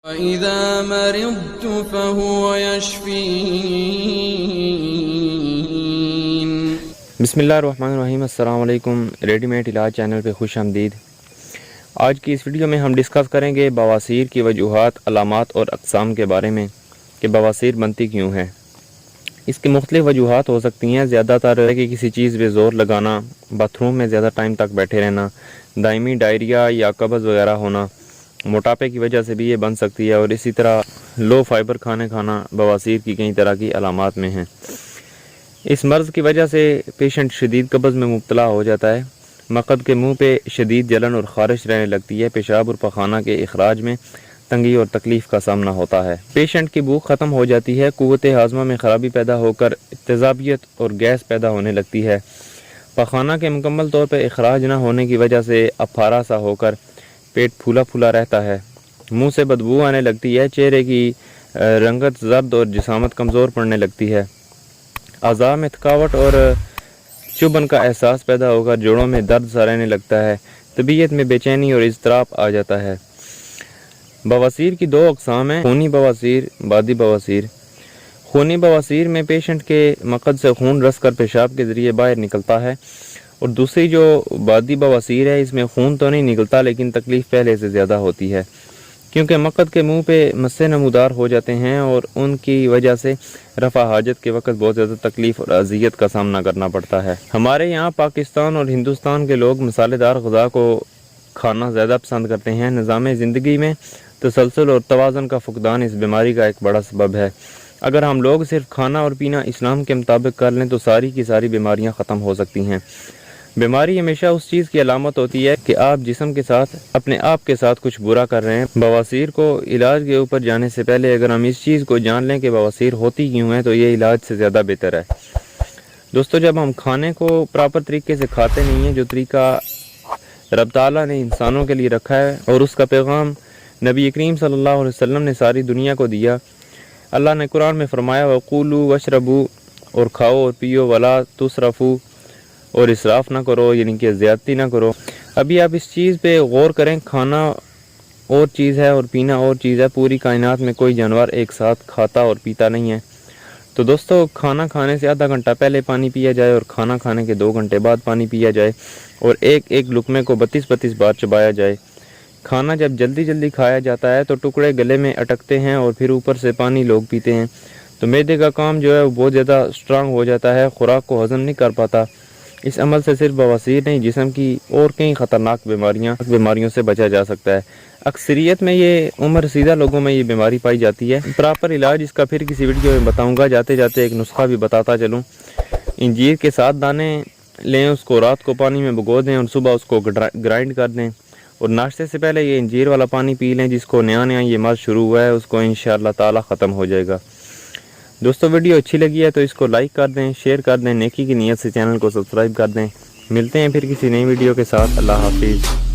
وَإِذَا مَرِضْتُ فَهُوَ يَشْفِينِ۔ بسم اللہ الرحمن الرحیم۔ السلام علیکم، ریڈی میڈ علاج چینل پہ خوش آمدید۔ آج کی اس ویڈیو میں ہم ڈسکس کریں گے بواسیر کی وجوہات، علامات اور اقسام کے بارے میں کہ بواسیر بنتی کیوں ہے۔ اس کی مختلف وجوہات ہو سکتی ہیں۔ زیادہ تر ہے کہ کسی چیز پہ زور لگانا، باتھ روم میں زیادہ ٹائم تک بیٹھے رہنا، دائمی ڈائریا یا قبض وغیرہ ہونا، موٹاپے کی وجہ سے بھی یہ بن سکتی ہے، اور اسی طرح لو فائبر کھانے کھانا بواسیر کی کئی طرح کی علامات میں ہیں۔ اس مرض کی وجہ سے پیشنٹ شدید قبض میں مبتلا ہو جاتا ہے، مقعد کے منہ پہ شدید جلن اور خارش رہنے لگتی ہے، پیشاب اور پخانہ کے اخراج میں تنگی اور تکلیف کا سامنا ہوتا ہے، پیشنٹ کی بھوک ختم ہو جاتی ہے، قوت ہاضمہ میں خرابی پیدا ہو کر تیزابیت اور گیس پیدا ہونے لگتی ہے، پخانہ کے مکمل طور پہ اخراج نہ ہونے کی وجہ سے افارہ سا ہو کر پیٹ پھولا پھولا رہتا ہے، منہ سے بدبو آنے لگتی ہے، چہرے کی رنگت زرد اور جسامت کمزور پڑنے لگتی ہے، اعضاء میں تھکاوٹ اور چبھن کا احساس پیدا ہو کر جوڑوں میں درد سا رہنے لگتا ہے، طبیعت میں بے چینی اور اضطراب آ جاتا ہے۔ بواسیر کی دو اقسام ہیں، خونی بواسیر، بادی بواسیر۔ خونی بواسیر میں پیشنٹ کے مقعد سے خون رس کر پیشاب کے ذریعے باہر نکلتا ہے، اور دوسری جو بادی بواسیر ہے، اس میں خون تو نہیں نکلتا لیکن تکلیف پہلے سے زیادہ ہوتی ہے، کیونکہ مقعد کے منہ پہ مسے نمودار ہو جاتے ہیں اور ان کی وجہ سے رفع حاجت کے وقت بہت زیادہ تکلیف اور اذیت کا سامنا کرنا پڑتا ہے۔ ہمارے یہاں پاکستان اور ہندوستان کے لوگ مسالے دار غذا کو کھانا زیادہ پسند کرتے ہیں۔ نظام زندگی میں تسلسل اور توازن کا فقدان اس بیماری کا ایک بڑا سبب ہے۔ اگر ہم لوگ صرف کھانا اور پینا اسلام کے مطابق کر لیں تو ساری کی ساری بیماریاں ختم ہو سکتی ہیں۔ بیماری ہمیشہ اس چیز کی علامت ہوتی ہے کہ آپ جسم کے ساتھ اپنے آپ کے ساتھ کچھ برا کر رہے ہیں۔ بواسیر کو علاج کے اوپر جانے سے پہلے اگر ہم اس چیز کو جان لیں کہ بواسیر ہوتی کیوں ہے تو یہ علاج سے زیادہ بہتر ہے۔ دوستو، جب ہم کھانے کو پراپر طریقے سے کھاتے نہیں ہیں، جو طریقہ رب تعالیٰ نے انسانوں کے لیے رکھا ہے اور اس کا پیغام نبی کریم صلی اللہ علیہ وسلم نے ساری دنیا کو دیا، اللہ نے قرآن میں فرمایا وَقُولُوا وَاشْرَبُوا، اور کھاؤ اور پیو، وَلَا تُسْرَفُوا، اور اسراف نہ کرو، یعنی کہ زیادتی نہ کرو۔ ابھی آپ اس چیز پہ غور کریں، کھانا اور چیز ہے اور پینا اور چیز ہے۔ پوری کائنات میں کوئی جانور ایک ساتھ کھاتا اور پیتا نہیں ہے۔ تو دوستو، کھانا کھانے سے آدھا گھنٹہ پہلے پانی پیا جائے اور کھانا کھانے کے 2 گھنٹے بعد پانی پیا جائے، اور ایک ایک لقمے کو 32 بار چبایا جائے۔ کھانا جب جلدی جلدی کھایا جاتا ہے تو ٹکڑے گلے میں اٹکتے ہیں اور پھر اوپر سے پانی لوگ پیتے ہیں، تو معدے کا کام جو ہے وہ بہت زیادہ سٹرانگ ہو جاتا ہے، خوراک کو ہضم نہیں کر پاتا۔ اس عمل سے صرف بواسیر نہیں، جسم کی اور کئی خطرناک بیماریوں سے بچا جا سکتا ہے۔ اکثریت میں یہ عمر رسیدہ لوگوں میں یہ بیماری پائی جاتی ہے۔ پراپر علاج اس کا پھر کسی ویڈیو میں بتاؤں گا۔ جاتے جاتے ایک نسخہ بھی بتاتا چلوں۔ انجیر کے 7 دانے لیں، اس کو رات کو پانی میں بھگو دیں اور صبح اس کو گرائنڈ کر دیں، اور ناشتے سے پہلے یہ انجیر والا پانی پی لیں۔ جس کو نیا یہ مرض شروع ہوا ہے اس کو انشاءاللہ تعالی ختم ہو جائے گا۔ دوستو، ویڈیو اچھی لگی ہے تو اس کو لائک کر دیں، شیئر کر دیں، نیکی کی نیت سے چینل کو سبسکرائب کر دیں۔ ملتے ہیں پھر کسی نئی ویڈیو کے ساتھ۔ اللہ حافظ۔